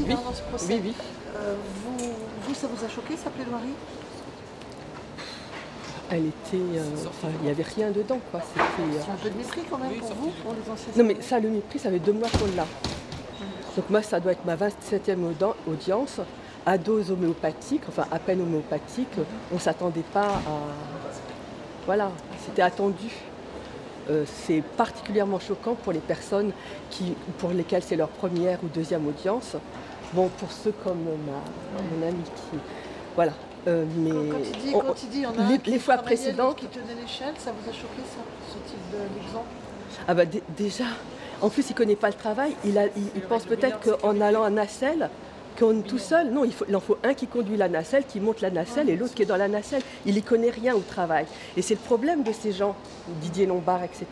Oui, dans ce procès. oui, oui. Ça vous a choqué, sa plaidoirie? Elle était... enfin, il n'y avait rien dedans, quoi. C'était... C'est un peu de mépris quand même pour vous, pour les anciens. Non, mais ça, le mépris, ça fait 2 mois qu'on l'a. Donc moi, ça doit être ma 27e audience, à dose homéopathique, enfin à peine homéopathique. On ne s'attendait pas à... Voilà, c'était attendu. C'est particulièrement choquant pour les personnes pour lesquelles c'est leur première ou deuxième audience. Bon, pour ceux comme mon ami qui... Voilà. Mais quand il dit, il y en a les fois précédentes... qui tenait l'échelle, ça vous a choqué, ça, ce type d'exemple? Ah bah déjà, en plus il ne connaît pas le travail, il pense peut-être qu'en allant à nacelle, qu'on est tout seul. Non, il en faut un qui conduit la nacelle, qui monte la nacelle, et l'autre qui est dans la nacelle. Il n'y connaît rien au travail. Et c'est le problème de ces gens, Didier Lombard, etc.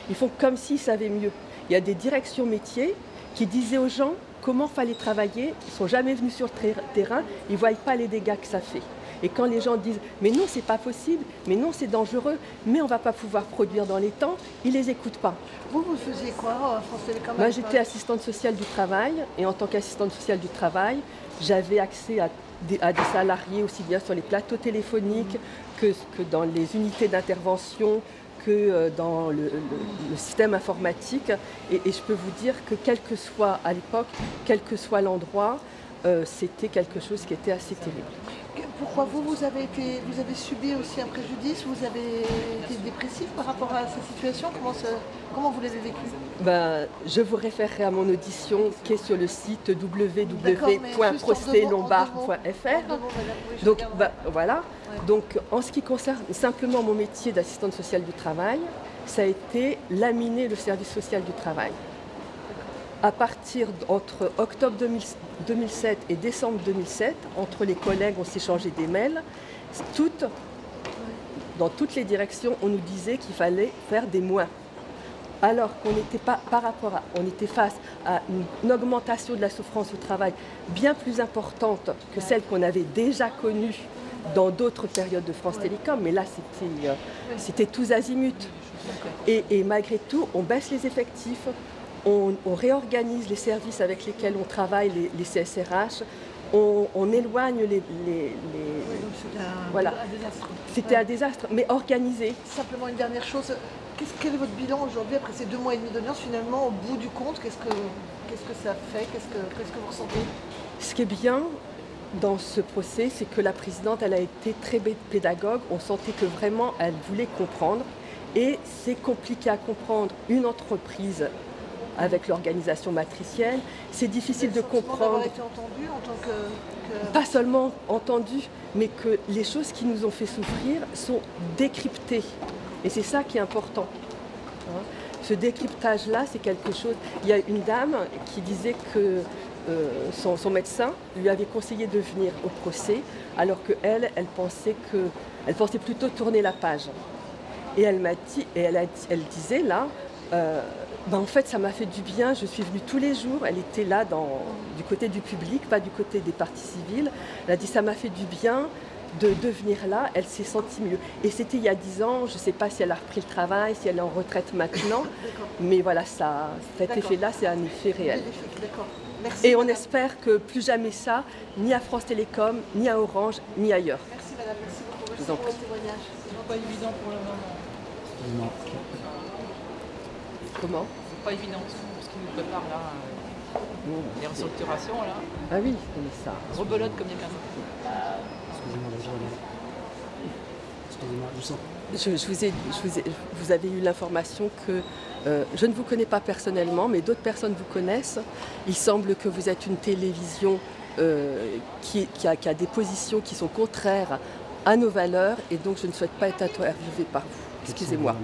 Ils font comme s'ils savaient mieux. Il y a des directions métiers qui disaient aux gens comment fallait travailler, ils ne sont jamais venus sur le terrain, ils ne voient pas les dégâts que ça fait. Et quand les gens disent « mais non, c'est pas possible, mais non, c'est dangereux, mais on ne va pas pouvoir produire dans les temps », ils ne les écoutent pas. Vous faisiez quoi à France Télécom? Moi, j'étais assistante sociale du travail, et en tant qu'assistante sociale du travail, j'avais accès à des salariés aussi bien sur les plateaux téléphoniques que dans les unités d'intervention, que dans le système informatique. Et je peux vous dire que quel que soit à l'époque, quel que soit l'endroit, c'était quelque chose qui était assez terrible. Pourquoi vous avez subi aussi un préjudice? Vous avez été dépressif par rapport à cette situation? Comment vous l'avez vécu? Je vous référerai à mon audition qui est sur le site www.procèslombard.fr. Donc voilà. Donc en ce qui concerne simplement mon métier d'assistante sociale du travail, ça a été laminer le service social du travail. À partir entre octobre 2007 et décembre 2007, entre les collègues, on s'échangeait des mails. Dans toutes les directions, on nous disait qu'il fallait faire des moins. Alors qu'on n'était pas on était face à une augmentation de la souffrance au travail bien plus importante que celle qu'on avait déjà connue dans d'autres périodes de France Télécom. Mais là, c'était tous azimuts. Et malgré tout, on baisse les effectifs. On réorganise les services avec lesquels on travaille, les CSRH, on éloigne voilà. C'était un désastre, mais organisé. Simplement une dernière chose, quel est votre bilan aujourd'hui après ces 2 mois et demi d'audience? Finalement, au bout du compte, qu'est-ce que ça fait? Qu'est-ce que vous ressentez? Ce qui est bien dans ce procès, c'est que la présidente, elle a été très pédagogue. On sentait que vraiment, elle voulait comprendre. Et c'est compliqué à comprendre une entreprise avec l'organisation matricielle. C'est difficile de comprendre. Été entendu en tant que... Pas seulement entendu, mais que les choses qui nous ont fait souffrir sont décryptées. Et c'est ça qui est important. Ce décryptage-là, c'est quelque chose... Il y a une dame qui disait que son médecin lui avait conseillé de venir au procès, alors qu'elle, elle pensait plutôt tourner la page. Et elle m'a dit, elle disait là, en fait, ça m'a fait du bien, je suis venue tous les jours, elle était là du côté du public, pas du côté des parties civiles. Elle a dit, ça m'a fait du bien de venir là, elle s'est sentie mieux. Et c'était il y a 10 ans, je ne sais pas si elle a repris le travail, si elle est en retraite maintenant, mais voilà, cet effet-là, c'est un effet réel. Merci, et on madame. Espère que plus jamais ça, ni à France Télécom, ni à Orange, ni ailleurs. Merci madame, merci beaucoup. Je vous en prie. Merci pour votre témoignage. C'est pas évident pour le moment. Comment? C'est pas évident ce qui nous prépare là. Les restructurations là. Ah oui, mais ça. Rebelote comme il y a personne. Excusez-moi, vous avez eu l'information que je ne vous connais pas personnellement, mais d'autres personnes vous connaissent. Il semble que vous êtes une télévision qui a des positions qui sont contraires à nos valeurs, et donc je ne souhaite pas être interviewée par vous. Excusez-moi.